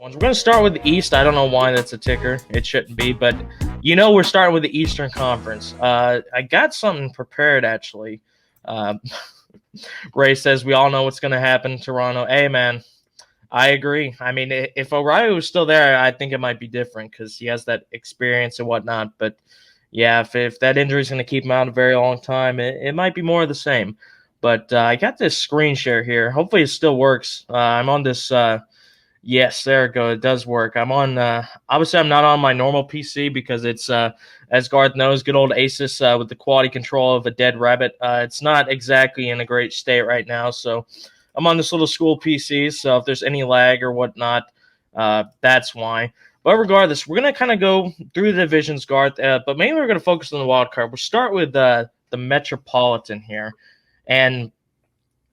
We're going to start with the East. I don't know why that's a ticker. It shouldn't be, but we're starting with the Eastern Conference. I got something prepared, actually. Uh, Ray says we all know what's going to happen, Toronto. Hey, man, I agree. I mean, if O'Reilly was still there, I think it might be different because he has that experience and whatnot. But yeah, if that injury is going to keep him out a very long time, it might be more of the same. But I got this screen share here. Hopefully, it still works. I'm on this. Yes, there it goes. It does work. I'm on. Obviously, I'm not on my normal PC because it's, as Garth knows, good old Asus with the quality control of a dead rabbit. It's not exactly in a great state right now, so I'm on this little school PC. So if there's any lag or whatnot, that's why. But regardless, we're gonna kind of go through the divisions, Garth. But mainly we're gonna focus on the wild card. We'll start with the Metropolitan here, and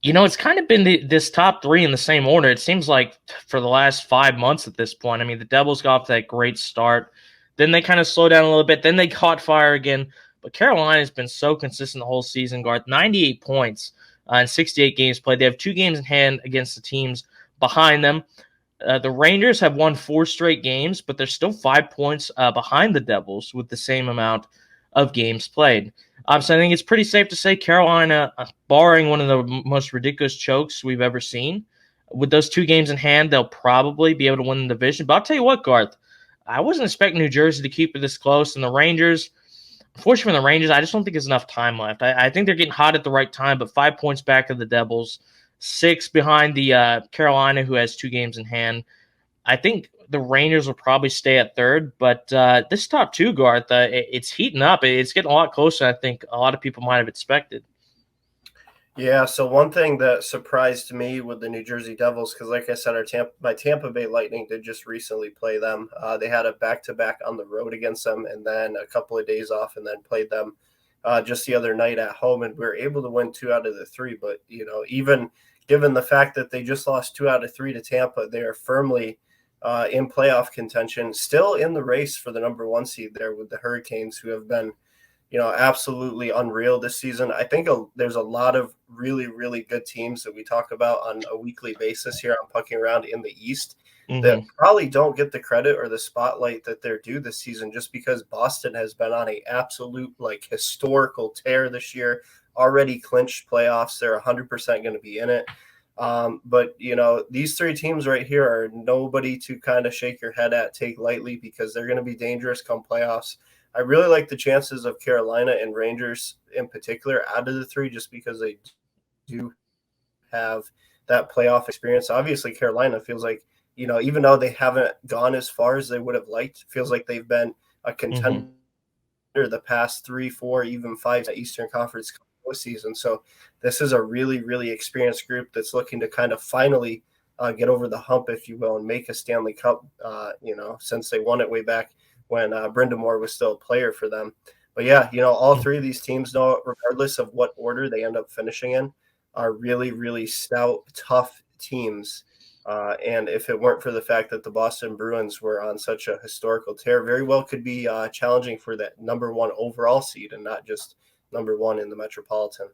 it's kind of been this top three in the same order. It seems like for the last 5 months at this point. I mean, the Devils got off that great start. Then they kind of slowed down a little bit. Then they caught fire again. But Carolina's been so consistent the whole season, Garth. 98 points in 68 games played. They have 2 games in hand against the teams behind them. The Rangers have won 4 straight games, but they're still 5 points behind the Devils with the same amount of games played. So I think it's pretty safe to say Carolina, barring one of the most ridiculous chokes we've ever seen, with those 2 games in hand, they'll probably be able to win the division. But I'll tell you what, Garth, I wasn't expecting New Jersey to keep it this close. And the Rangers, unfortunately for the Rangers, I just don't think there's enough time left. I think they're getting hot at the right time, but 5 points back of the Devils, 6 behind the Carolina, who has 2 games in hand. I think the Rangers will probably stay at third, but this top 2, Garth, it's heating up. It's getting a lot closer than I think a lot of people might have expected. Yeah, so one thing that surprised me with the New Jersey Devils, because like I said, my Tampa Bay Lightning did just recently play them. They had a back-to-back on the road against them and then a couple of days off and then played them just the other night at home, and we were able to win 2 out of the 3. But, even given the fact that they just lost 2 out of 3 to Tampa, they are firmly in playoff contention, still in the race for the number 1 seed there with the Hurricanes, who have been absolutely unreal this season. I think there's a lot of really, really good teams that we talk about on a weekly basis here on Pucking Around in the East that probably don't get the credit or the spotlight that they're due this season, just because Boston has been on a absolute historical tear this year, already clinched playoffs. They're 100% going to be in it. But these 3 teams right here are nobody to kind of shake your head at, take lightly, because they're going to be dangerous come playoffs. I really like the chances of Carolina and Rangers in particular out of the 3, just because they do have that playoff experience. Obviously, Carolina feels like, even though they haven't gone as far as they would have liked, feels like they've been a contender the past 3, 4, even 5 Eastern Conference season. So this is a really, really experienced group that's looking to kind of finally get over the hump, if you will, and make a Stanley Cup, since they won it way back when Brindamore was still a player for them. But yeah, all 3 of these teams, know, regardless of what order they end up finishing in, are really, really stout, tough teams. And if it weren't for the fact that the Boston Bruins were on such a historical tear, very well could be challenging for that number 1 overall seed and not just number 1 in the Metropolitan.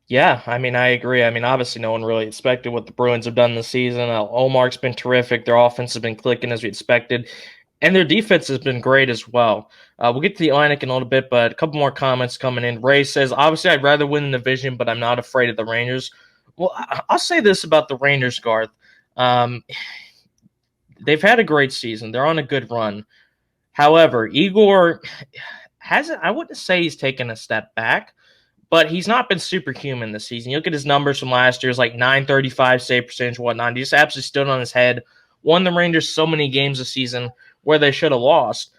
Yeah, I mean, I agree. I mean, obviously, no one really expected what the Bruins have done this season. Omar's been terrific. Their offense has been clicking as we expected, and their defense has been great as well. We'll get to the Atlantic in a little bit, but a couple more comments coming in. Ray says, obviously, I'd rather win the division, but I'm not afraid of the Rangers. Well, I'll say this about the Rangers, Garth. They've had a great season. They're on a good run. However, Igor hasn't, I wouldn't say he's taken a step back, but he's not been superhuman this season. You look at his numbers from last year, it's like 935 save percentage, whatnot. He just absolutely stood on his head, won the Rangers so many games this season where they should have lost.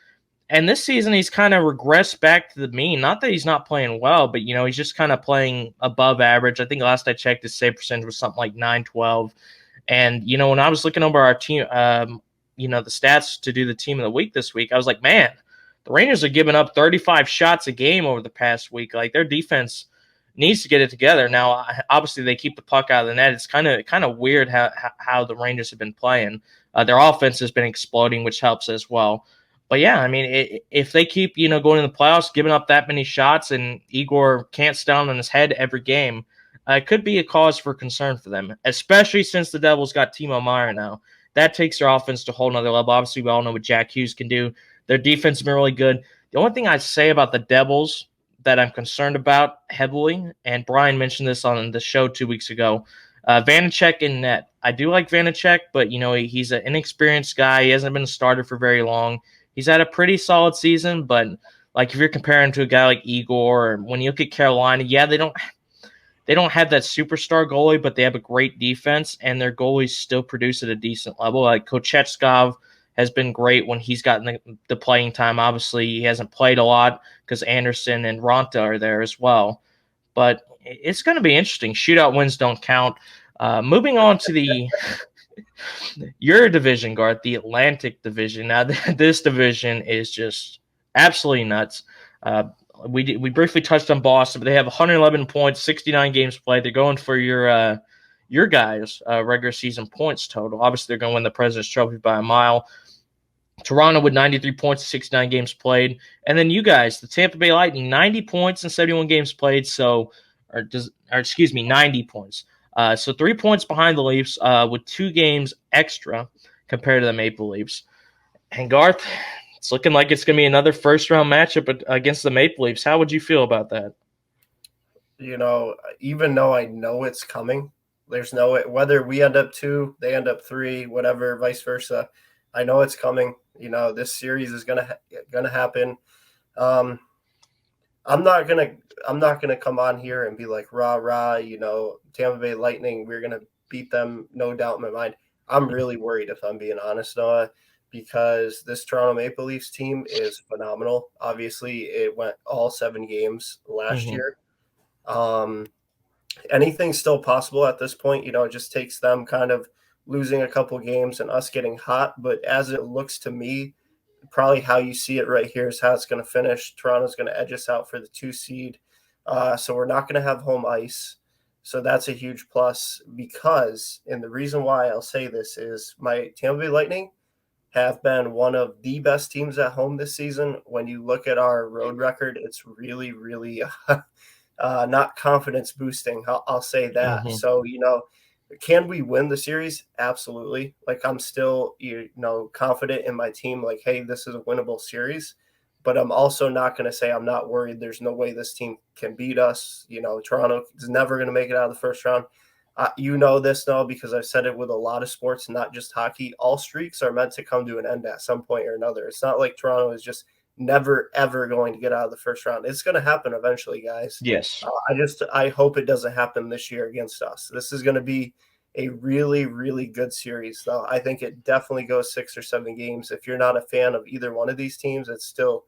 And this season, he's kind of regressed back to the mean. Not that he's not playing well, but, he's just kind of playing above average. I think last I checked, his save percentage was something like 912. And, when I was looking over our team, the stats to do the team of the week this week, I was like, man, the Rangers are giving up 35 shots a game over the past week. Like, their defense needs to get it together. Now, obviously, they keep the puck out of the net. It's kind of weird how the Rangers have been playing. Their offense has been exploding, which helps as well. But yeah, I mean, if they keep going in the playoffs, giving up that many shots, and Igor can't stand on his head every game, it could be a cause for concern for them, especially since the Devils got Timo Meier now. that takes their offense to a whole nother level. Obviously, we all know what Jack Hughes can do. Their defense has been really good. The only thing I'd say about the Devils that I'm concerned about heavily, and Brian mentioned this on the show 2 weeks ago, Vanacek in net. I do like Vanacek, but he's an inexperienced guy. He hasn't been a starter for very long. He's had a pretty solid season, but like if you're comparing to a guy like Igor, or when you look at Carolina, yeah, they don't have that superstar goalie, but they have a great defense, and their goalies still produce at a decent level. Like Kochechkov has been great when he's gotten the playing time. Obviously, he hasn't played a lot because Anderson and Ronta are there as well. But it's going to be interesting. Shootout wins don't count. Moving on to your division, Garth, the Atlantic Division. Now, this division is just absolutely nuts. We briefly touched on Boston, but they have 111 points, 69 games played. They're going for your guys' regular season points total. Obviously, they're going to win the President's Trophy by a mile. Toronto with 93 points, 69 games played. And then you guys, the Tampa Bay Lightning, 90 points and 71 games played. 90 points. So 3 points behind the Leafs with 2 games extra compared to the Maple Leafs. And Garth, it's looking like it's going to be another first-round matchup against the Maple Leafs. How would you feel about that? Even though I know it's coming, there's no way, whether we end up 2, they end up 3, whatever, vice versa. I know it's coming. This series is gonna happen. I'm not gonna come on here and be like rah rah. Tampa Bay Lightning, we're gonna beat them, no doubt in my mind. I'm really worried, if I'm being honest, Noah, because this Toronto Maple Leafs team is phenomenal. Obviously, it went all 7 games last year. Anything's still possible at this point. It just takes them kind of losing a couple games and us getting hot. But as it looks to me, probably how you see it right here is how it's going to finish. Toronto's going to edge us out for the 2 seed. So we're not going to have home ice. So that's a huge plus because, and the reason why I'll say this is my Tampa Bay Lightning have been one of the best teams at home this season. When you look at our road record, it's really, really not confidence boosting. I'll say that. So, can we win the series? Absolutely. Like, I'm still, confident in my team. Like, hey, this is a winnable series. But I'm also not going to say I'm not worried. There's no way this team can beat us. Toronto is never going to make it out of the first round. This now because I've said it with a lot of sports, not just hockey. All streaks are meant to come to an end at some point or another. It's not like Toronto is just never, ever going to get out of the first round. It's going to happen eventually, guys. Yes. I hope it doesn't happen this year against us. This is going to be a really, really good series, though. I think it definitely goes 6 or 7 games. If you're not a fan of either one of these teams, it's still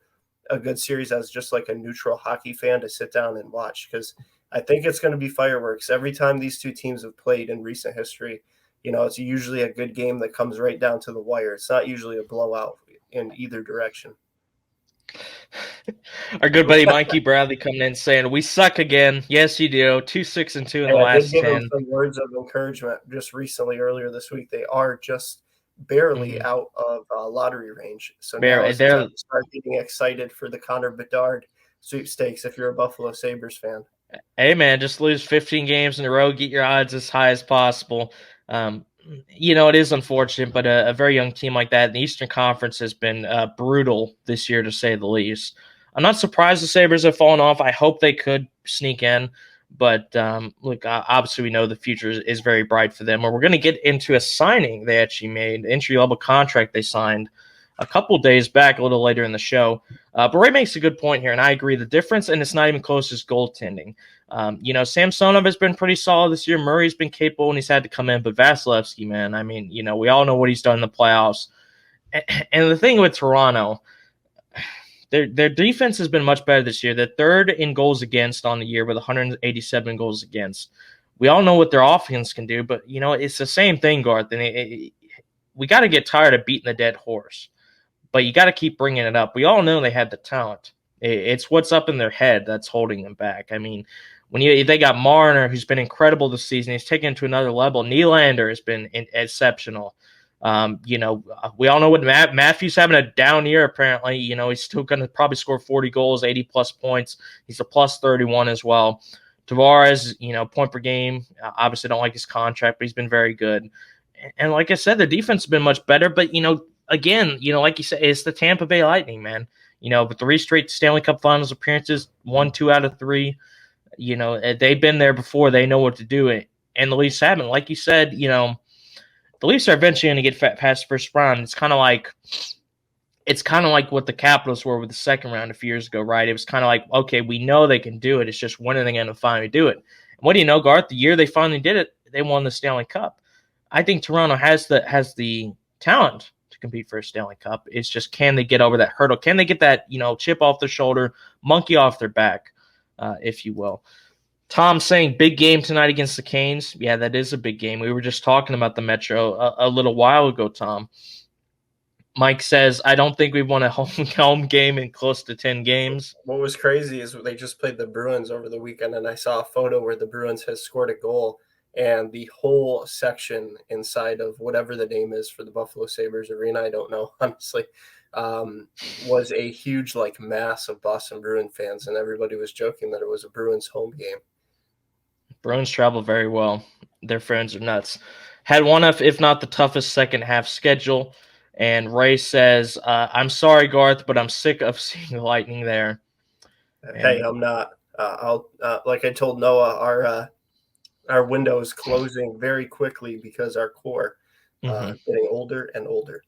a good series as just like a neutral hockey fan to sit down and watch, because I think it's going to be fireworks. Every time these two teams have played in recent history, it's usually a good game that comes right down to the wire. It's not usually a blowout in either direction. Our good buddy Mikey Bradley coming in saying, "We suck again." Yes, you do. 2-6-2 in the last 10. I did give him some words of encouragement just recently, earlier this week. They are just barely out of lottery range. So now it's time to start getting excited for the Connor Bedard sweepstakes if you're a Buffalo Sabres fan. Hey, man, just lose 15 games in a row. Get your odds as high as possible. It is unfortunate, but a very young team like that in the Eastern Conference has been brutal this year, to say the least. I'm not surprised the Sabres have fallen off. I hope they could sneak in. But, look, obviously we know the future is very bright for them. We're going to get into a signing they actually made, entry-level contract they signed a couple days back, a little later in the show. But Ray makes a good point here, and I agree. The difference, and it's not even close, is goaltending. Samsonov has been pretty solid this year. Murray's been capable, and he's had to come in. But Vasilevsky, man, I mean, we all know what he's done in the playoffs. And the thing with Toronto, their defense has been much better this year. They're third in goals against on the year with 187 goals against. We all know what their offense can do, but, it's the same thing, Garth. And we got to get tired of beating the dead horse. But you got to keep bringing it up. We all know they have the talent. It's what's up in their head that's holding them back. I mean, they got Marner, who's been incredible this season. He's taken it to another level. Nylander has been exceptional. We all know what Matthews having a down year, apparently. He's still going to probably score 40 goals, 80-plus points. He's a plus 31 as well. Tavares, point per game. Obviously don't like his contract, but he's been very good. And like I said, their defense has been much better. But, again, like you said, it's the Tampa Bay Lightning, man. With 3 straight Stanley Cup Finals appearances, 1, 2 out of 3. They've been there before. They know what to do. And the Leafs haven't. Like you said, the Leafs are eventually going to get past the first round. It's kind of like what the Capitals were with the second round a few years ago, right? It was kind of like, okay, we know they can do it. It's just when are they going to finally do it? And what do you know, Garth? The year they finally did it, they won the Stanley Cup. I think Toronto has the talent to compete for a Stanley Cup. It's just, can they get over that hurdle? Can they get that chip off their shoulder, monkey off their back, if you will? Tom saying big game tonight against the Canes. Yeah, that is a big game. We were just talking about the Metro a little while ago, Tom. Mike says, I don't think we've won a home game in close to 10 games. What was crazy is they just played the Bruins over the weekend, and I saw a photo where the Bruins has scored a goal, and the whole section inside of whatever the name is for the Buffalo Sabres arena, I don't know, honestly, was a huge mass of Boston Bruin fans, and everybody was joking that it was a Bruins home game. Bruins travel very well. Their fans are nuts. Had one of, if not the toughest second half schedule. And Ray says, I'm sorry, Garth, but I'm sick of seeing the Lightning there. Hey, I'm not. I'll like I told Noah, our window is closing very quickly because our core getting older and older.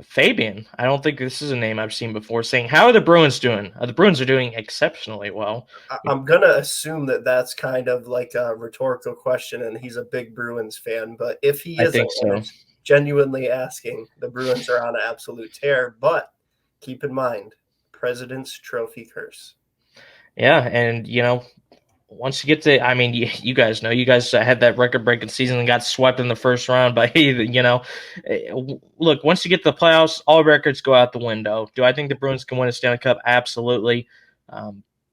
Fabian, I don't think this is a name I've seen before, saying, how are the Bruins doing? The Bruins are doing exceptionally well. I'm going to assume that that's kind of like a rhetorical question, and he's a big Bruins fan. But if he isn't, genuinely asking, the Bruins are on an absolute tear. But keep in mind, President's Trophy curse. Yeah, and, once you get to, I mean, you guys know, you guys had that record-breaking season and got swept in the first round by, look, once you get to the playoffs, all records go out the window. Do I think the Bruins can win a Stanley Cup? Absolutely.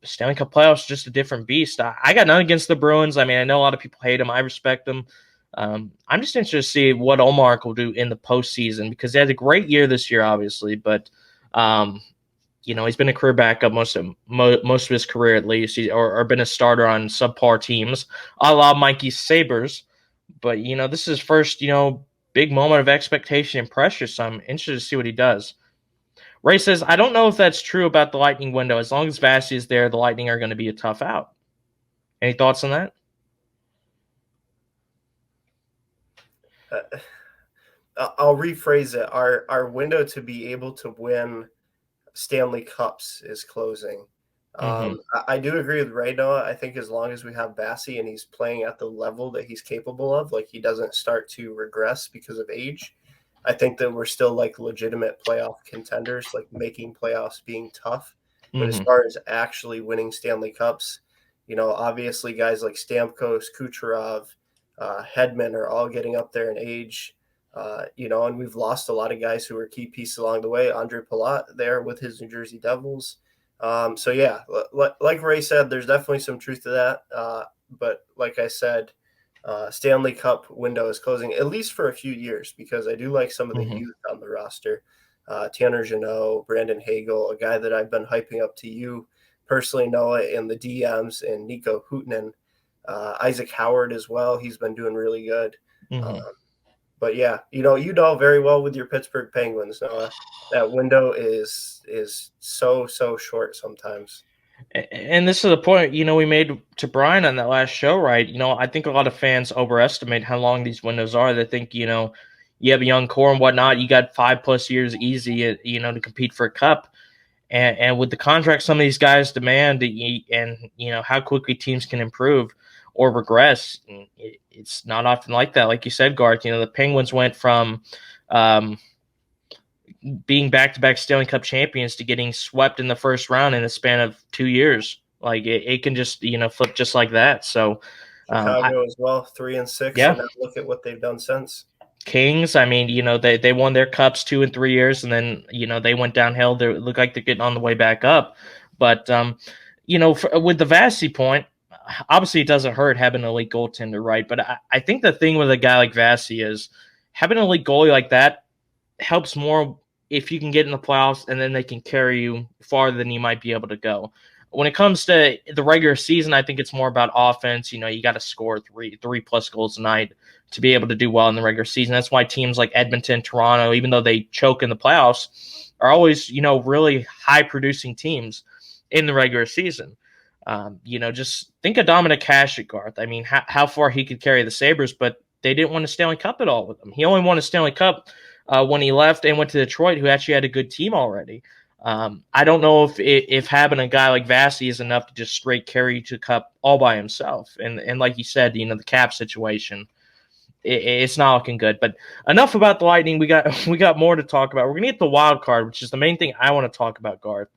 Stanley Cup playoffs is just a different beast. I got nothing against the Bruins. I mean, I know a lot of people hate them. I respect them. I'm just interested to see what Omar will do in the postseason, because they had a great year this year, obviously, but he's been a career backup most of his career, at least, or been a starter on subpar teams, a la Mikey Sabres. But this is his first big moment of expectation and pressure, so I'm interested to see what he does. Ray says, I don't know if that's true about the Lightning window. As long as Vasi is there, the Lightning are going to be a tough out. Any thoughts on that? I'll rephrase it. Our window to be able to win Stanley Cups is closing. I do agree with Ray, Noah. I think as long as we have Vasi and he's playing at the level that he's capable of, he doesn't start to regress because of age, I think that we're still legitimate playoff contenders, making playoffs being tough. But as far as actually winning Stanley Cups, obviously guys like Stamkos, Kucherov, Hedman are all getting up there in age. And we've lost a lot of guys who were key pieces along the way. Andre Palat there with his New Jersey Devils. So yeah, like Ray said, there's definitely some truth to that. But like I said, Stanley Cup window is closing, at least for a few years, because I do like some of the youth on the roster. Tanner Jeannot, Brandon Hagel, a guy that I've been hyping up to you personally, Noah, in the DMs, and Nico Huttunen. Isaac Howard as well. He's been doing really good. But yeah, you know very well with your Pittsburgh Penguins, Noah, that window is so short sometimes. And this is the point, we made to Brian on that last show, right? I think a lot of fans overestimate how long these windows are. They think, you have a young core and whatnot. You got 5+ years easy, to compete for a cup. And with the contract some of these guys demand, and how quickly teams can improve or regress, it's not often like that. Like you said, Garth, the Penguins went from being back-to-back Stanley Cup champions to getting swept in the first round in a span of 2 years. It can just flip just like that. So Chicago as well, 3-6. Yeah. And now look at what they've done since. Kings, I mean, they won their cups 2 and 3 years, and then they went downhill. They look like they're getting on the way back up. But with the Vasi point, obviously it doesn't hurt having an elite goaltender, right? But I think the thing with a guy like Vasi is having an elite goalie like that helps more if you can get in the playoffs, and then they can carry you farther than you might be able to go. When it comes to the regular season, I think it's more about offense. You got to score three plus goals a night to be able to do well in the regular season. That's why teams like Edmonton, Toronto, even though they choke in the playoffs, are always, really high producing teams in the regular season. Just think of Dominic Hasek, Garth. I mean, how far he could carry the Sabres, but they didn't win a Stanley Cup at all with him. He only won a Stanley Cup when he left and went to Detroit, who actually had a good team already. I don't know if having a guy like Vasi is enough to just straight carry you to Cup all by himself. And like you said, the cap situation, it's not looking good. But enough about the Lightning. We got more to talk about. We're gonna get the wild card, which is the main thing I want to talk about, Garth.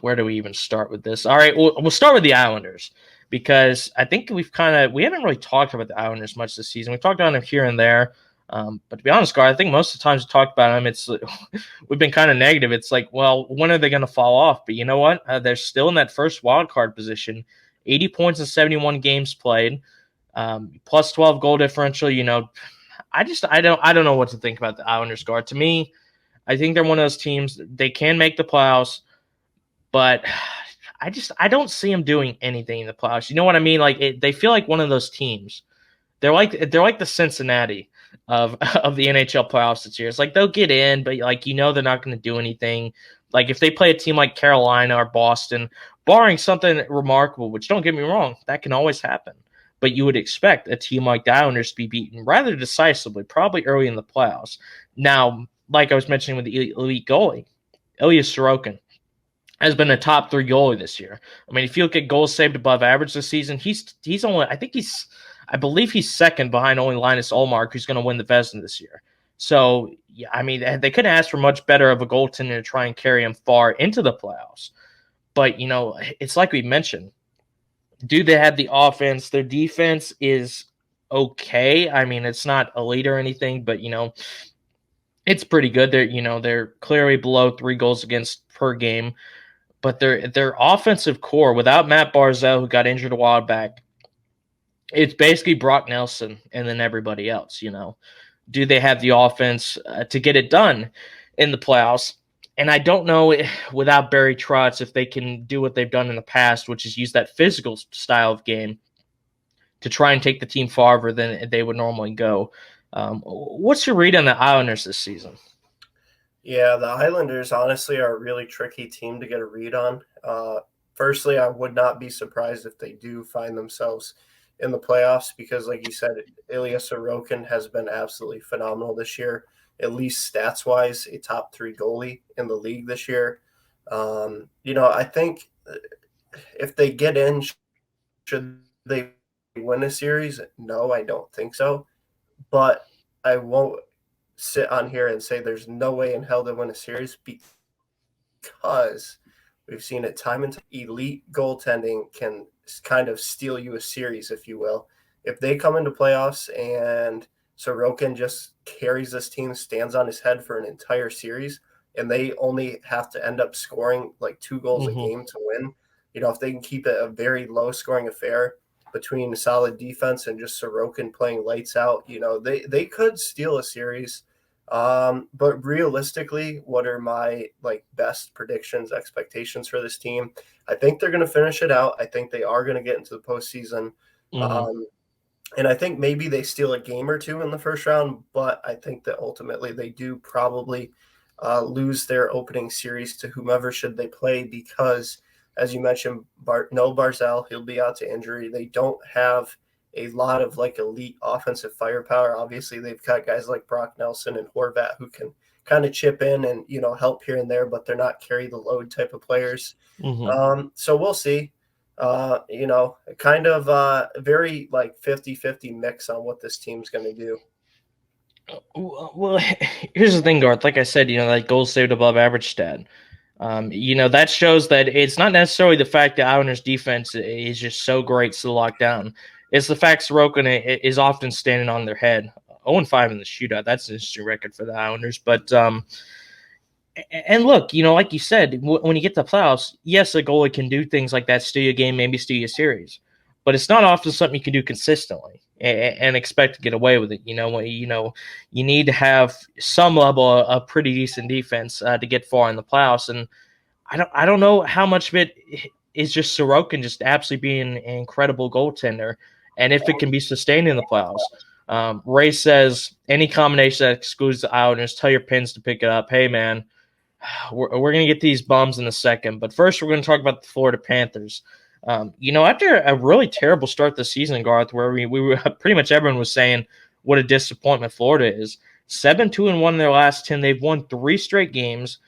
Where do we even start with this? All right, we'll start with the Islanders, because I think we haven't really talked about the Islanders much this season. We've talked about them here and there. But to be honest, Garth, I think most of the times we talked about them, we've been kind of negative. It's like, well, when are they going to fall off? But you know what? They're still in that first wild card position. 80 points in 71 games played, plus 12 goal differential. I don't know what to think about the Islanders, Garth. To me, I think they're one of those teams. They can make the playoffs, but I don't see them doing anything in the playoffs. You know what I mean? Like they feel like one of those teams. They're like the Cincinnati of the NHL playoffs this year. It's like they'll get in, but they're not going to do anything. Like if they play a team like Carolina or Boston, barring something remarkable, which don't get me wrong, that can always happen. But you would expect a team like the Islanders to be beaten rather decisively, probably early in the playoffs. Now, like I was mentioning with the elite goalie, Ilya Sorokin has been a top 3 goalie this year. I mean, if you look at goals saved above average this season, he's only, I believe he's second behind only Linus Ullmark, who's going to win the Vezina this year. So, yeah, I mean, they couldn't ask for much better of a goaltender to try and carry him far into the playoffs. But, it's like we mentioned. Do they have the offense? Their defense is okay. I mean, it's not elite or anything, but, it's pretty good. They're clearly below 3 goals against per game. But their offensive core, without Matt Barzal, who got injured a while back, it's basically Brock Nelson and then everybody else. Do they have the offense to get it done in the playoffs? And I don't know without Barry Trotz if they can do what they've done in the past, which is use that physical style of game to try and take the team farther than they would normally go. What's your read on the Islanders this season? Yeah, the Islanders honestly are a really tricky team to get a read on. Firstly, I would not be surprised if they do find themselves in the playoffs because, like you said, Ilya Sorokin has been absolutely phenomenal this year, at least stats-wise, a top 3 goalie in the league this year. I think if they get in, should they win a series? No, I don't think so. But I won't sit on here and say there's no way in hell to win a series because we've seen it time and time. Elite goaltending can kind of steal you a series, if you will. If they come into playoffs and Sorokin just carries this team, stands on his head for an entire series, and they only have to end up scoring like 2 goals a game to win, if they can keep it a very low-scoring affair between solid defense and just Sorokin playing lights out, they could steal a series. But realistically, what are my best predictions, expectations for this team? I think they're going to finish it out. I think they are going to get into the postseason. And I think maybe they steal a game or 2 in the first round, but I think that ultimately they do probably lose their opening series to whomever should they play because, as you mentioned, no Barzal, he'll be out to injury. They don't have a lot of elite offensive firepower. Obviously, they've got guys like Brock Nelson and Horvat who can kind of chip in and help here and there, but they're not carry the load type of players. So we'll see. Kind of very 50-50 mix on what this team's going to do. Well, here's the thing, Garth. Like I said, that goals saved above average stat. That shows that it's not necessarily the fact that Islanders defense is just so great to lock down. It's the fact Sorokin is often standing on their head. 0-5 in the shootout. That's an interesting record for the Islanders. But and look, like you said, when you get to the playoffs, yes, a goalie can do things like that, steal you a game, maybe steal you a series. But it's not often something you can do consistently and expect to get away with it. You need to have some level of pretty decent defense to get far in the playoffs. And I don't know how much of it is just Sorokin just absolutely being an incredible goaltender, and if it can be sustained in the playoffs. Ray says any combination that excludes the Islanders, tell your Pins to pick it up. Hey man, we're going to get these bums in a second, but first we're going to talk about the Florida Panthers. After a really terrible start this season, Garth, where we were pretty much everyone was saying what a disappointment Florida is. 7-2-1 in their last 10. They've won 3 straight games.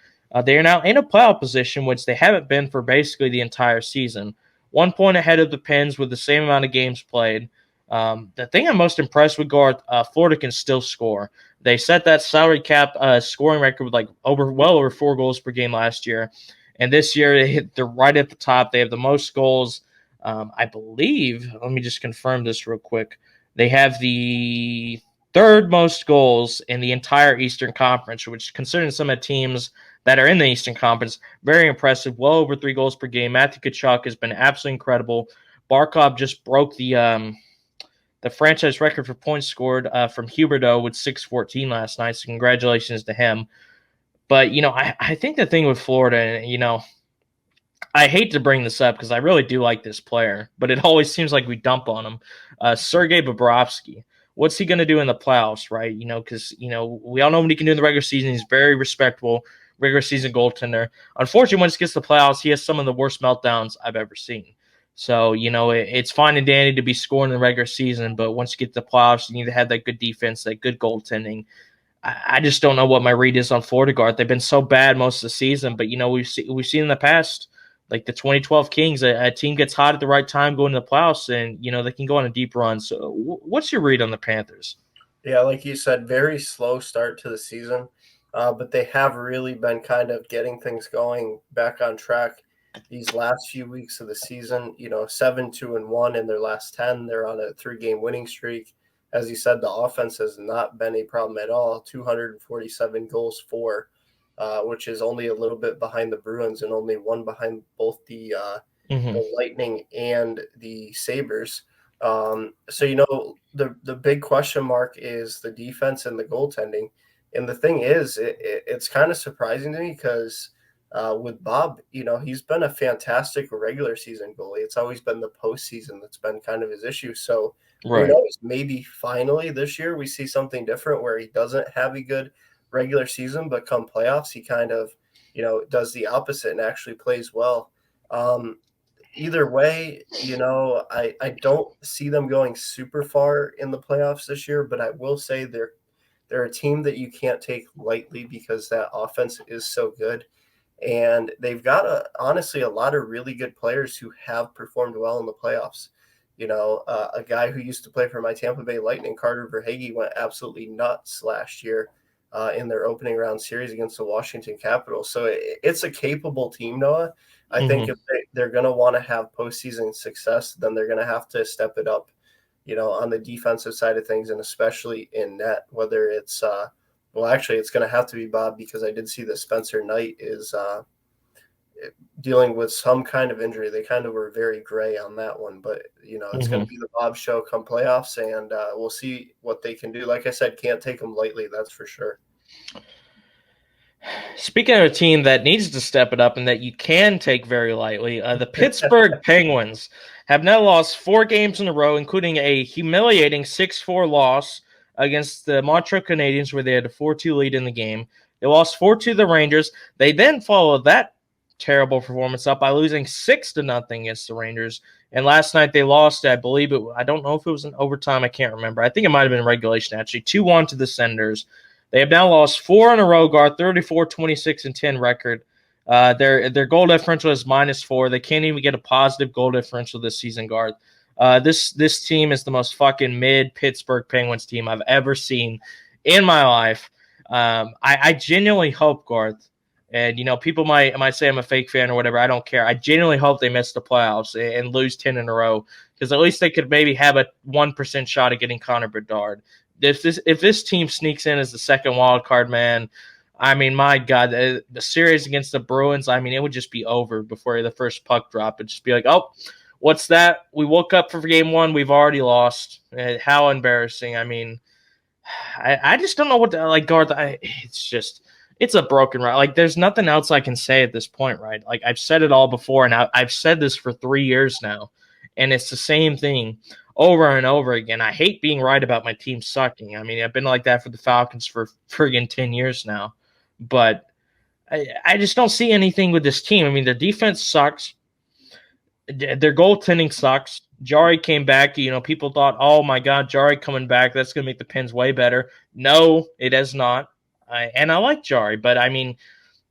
They are now in a playoff position, which they haven't been for basically the entire season. 1 point ahead of the Pens with the same amount of games played. The thing I'm most impressed with, Garth, Florida can still score. They set that salary cap scoring record with well over 4 goals per game last year, and this year they're right at the top. They have the most goals, I believe. Let me just confirm this real quick. They have the third most goals in the entire Eastern Conference, which, considering some of the teams that are in the Eastern Conference, very impressive. Well over 3 goals per game. Matthew Tkachuk has been absolutely incredible. Barkov just broke the franchise record for points scored from Huberdeau with 614 last night. So congratulations to him. But, I think the thing with Florida, I hate to bring this up because I really do like this player, but it always seems like we dump on him. Sergei Bobrovsky. What's he going to do in the playoffs, right? Because, we all know what he can do in the regular season. He's very respectable, regular season goaltender. Unfortunately, once he gets to the playoffs, he has some of the worst meltdowns I've ever seen. So, it's fine and dandy to be scoring in the regular season, but once you get to the playoffs, you need to have that good defense, that good goaltending. I just don't know what my read is on Florida, Guard. They've been so bad most of the season, but, we've seen in the past, like the 2012 Kings, a team gets hot at the right time going to the playoffs, and, they can go on a deep run. So what's your read on the Panthers? Yeah, like you said, very slow start to the season, but they have really been kind of getting things going back on track these last few weeks of the season. 7-2-1 in their last 10. They're on a 3-game winning streak. As you said, the offense has not been a problem at all. 247 goals for, which is only a little bit behind the Bruins and only one behind both the Lightning and the Sabres. The big question mark is the defense and the goaltending. And the thing is, it's kind of surprising to me because with Bob, he's been a fantastic regular season goalie. It's always been the postseason that's been kind of his issue. So who knows? Maybe finally this year we see something different where he doesn't have a good regular season, but come playoffs, he kind of, does the opposite and actually plays well. Either way, I don't see them going super far in the playoffs this year, but I will say they're a team that you can't take lightly because that offense is so good. And they've got honestly a lot of really good players who have performed well in the playoffs. A guy who used to play for my Tampa Bay Lightning, Carter Verhaeghe, went absolutely nuts last year in their opening round series against the Washington Capitals. So it's a capable team, Noah. I think if they're going to want to have postseason success, then they're going to have to step it up, on the defensive side of things, and especially in net, whether it's actually it's going to have to be Bob, because I did see that Spencer Knight is dealing with some kind of injury. They kind of were very gray on that one, but it's going to be the Bob show come playoffs, and we'll see what they can do. Like I said, can't take them lightly, that's for sure. Speaking of a team that needs to step it up and that you can take very lightly, the Pittsburgh Penguins have now lost 4 games in a row, including a humiliating 6-4 loss against the Montreal Canadiens, where they had a 4-2 lead in the game. They lost 4-2 to the Rangers. They then followed that terrible performance up by losing 6-0 against the Rangers. And last night they lost, I believe I don't know if it was in overtime, I can't remember. I think it might have been regulation, actually. 2-1 to the Senators. They have now lost 4 in a row, Garth, 34-26-10 record. Their goal differential is -4. They can't even get a positive goal differential this season, Garth. This team is the most fucking mid-Pittsburgh Penguins team I've ever seen in my life. I genuinely hope, Garth, and people might say I'm a fake fan or whatever. I don't care. I genuinely hope they miss the playoffs and lose 10 in a row, because at least they could maybe have a 1% shot at getting Connor Bedard. If this team sneaks in as the second wild card, man, I mean, my God, the series against the Bruins, I mean, it would just be over before the first puck drop. It'd just be like, oh, what's that? We woke up for game 1. We've already lost. How embarrassing. I mean, I just don't know what to, like, Garth. It's just It's a broken right. Like, there's nothing else I can say at this point, right? Like, I've said it all before, and I've said this for 3 years now, and it's the same thing over and over again. I hate being right about my team sucking. I mean, I've been like that for the Falcons for friggin' 10 years now, but I just don't see anything with this team. I mean, their defense sucks. Their goaltending sucks. Jari came back. People thought, oh my God, Jari coming back. That's going to make the Pens way better. No, it has not. And I like Jari, but I mean,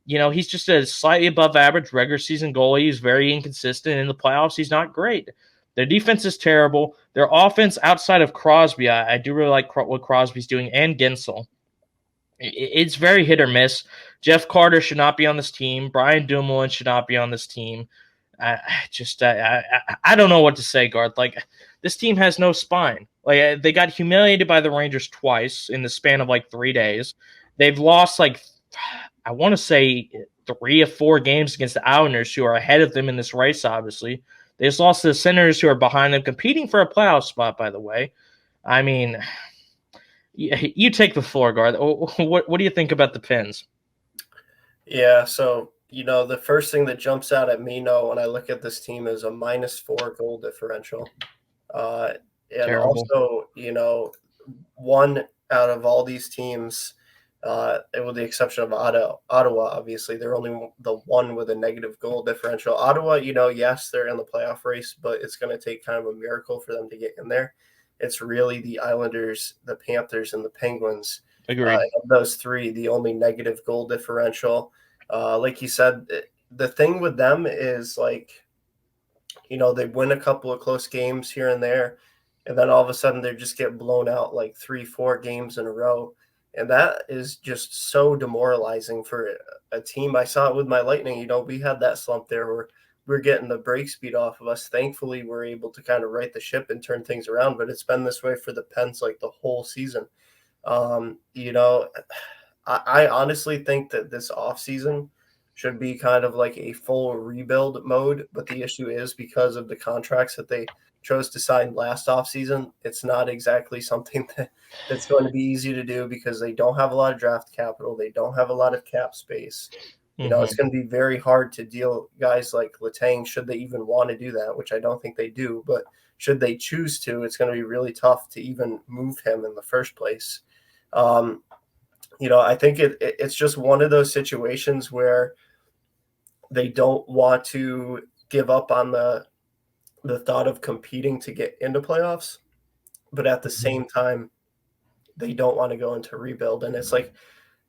he's just a slightly above average regular season goalie. He's very inconsistent. In the playoffs, he's not great. Their defense is terrible. Their offense, outside of Crosby, I do really like what Crosby's doing, and Gensel. It's very hit or miss. Jeff Carter should not be on this team. Brian Dumoulin should not be on this team. I don't know what to say, Garth. Like, this team has no spine. Like, they got humiliated by the Rangers twice in the span of like 3 days. They've lost I want to say 3 or 4 games against the Islanders, who are ahead of them in this race. Obviously, they just lost to the Senators, who are behind them, competing for a playoff spot. By the way, I mean, you take the floor, Garth. What do you think about the Pens? Yeah, so the first thing that jumps out at me when I look at this team is a -4 goal differential. And Terrible. also, one out of all these teams, with the exception of Ottawa, obviously, they're only the one with a negative goal differential. Ottawa, yes, they're in the playoff race, but it's going to take kind of a miracle for them to get in there. It's really the Islanders, the Panthers, and the Penguins. Agreed. Of those three, the only negative goal differential. Like you said, the thing with them is they win a couple of close games here and there, and then all of a sudden they just get blown out like 3-4 games in a row. And that is just so demoralizing for a team. I saw it with my Lightning. We had that slump there where we're getting the brake speed off of us. Thankfully, we're able to kind of right the ship and turn things around, but it's been this way for the Pens like the whole season. I honestly think that this offseason should be kind of like a full rebuild mode, but the issue is because of the contracts that they chose to sign last offseason, it's not exactly something that's going to be easy to do because they don't have a lot of draft capital. They don't have a lot of cap space. It's going to be very hard to deal guys like Letang, should they even want to do that, which I don't think they do, but should they choose to, it's going to be really tough to even move him in the first place. I think it's just one of those situations where they don't want to give up on the thought of competing to get into playoffs, but at the same time, they don't want to go into rebuild. And it's like,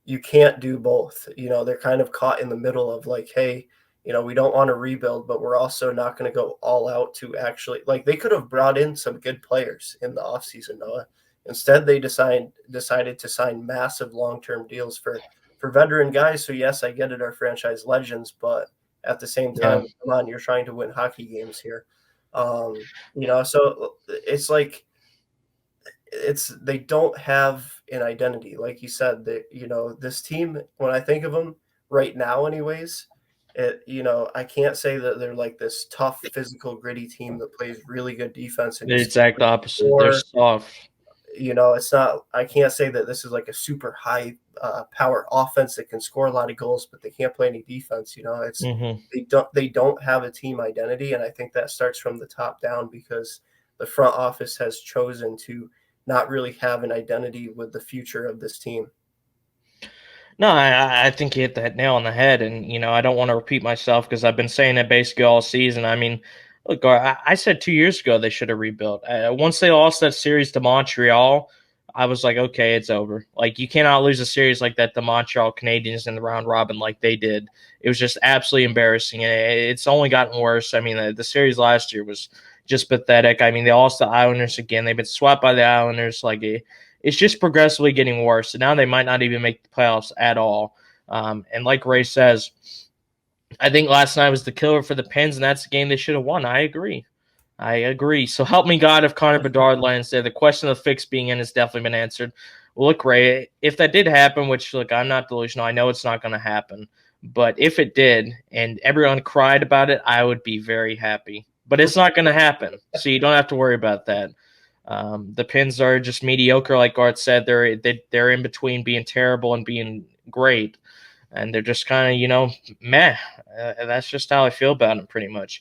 you can't do both. They're kind of caught in the middle of like, hey, we don't want to rebuild, but we're also not going to go all out to actually, like, they could have brought in some good players in the offseason, Noah. Instead, they decided to sign massive long-term deals for veteran guys. So yes, I get it, are franchise legends, but at the same time, come on, you're trying to win hockey games here. So it's like they don't have an identity, like you said. That this team, when I think of them right now, anyways, I can't say that they're like this tough, physical, gritty team that plays really good defense. And The exact opposite. They're soft. It's not. I can't say that this is like a super high power offense that can score a lot of goals, but they can't play any defense. It's they don't have a team identity, and I think that starts from the top down because the front office has chosen to not really have an identity with the future of this team. No, I think you hit that nail on the head, and I don't want to repeat myself because I've been saying it basically all season. I mean, look, I said 2 years ago they should have rebuilt. Once they lost that series to Montreal, I was like, okay, it's over. Like, you cannot lose a series like that to Montreal Canadiens in the round robin like they did. It was just absolutely embarrassing, and it's only gotten worse. I mean, the series last year was just pathetic. I mean, they lost the Islanders again. They've been swept by the Islanders. It's just progressively getting worse. And now they might not even make the playoffs at all. And like Ray says, I think last night was the killer for the Pens, and that's the game they should have won. I agree. So help me God if Connor Bedard lands there. The question of the fix being in has definitely been answered. Well, look, Ray, if that did happen, which, look, I'm not delusional. I know it's not going to happen. But if it did and everyone cried about it, I would be very happy. But it's not going to happen, so you don't have to worry about that. The Pens are just mediocre, like Garth said. They're in between being terrible and being great. and they're just kind of, meh. That's just how I feel about them, pretty much.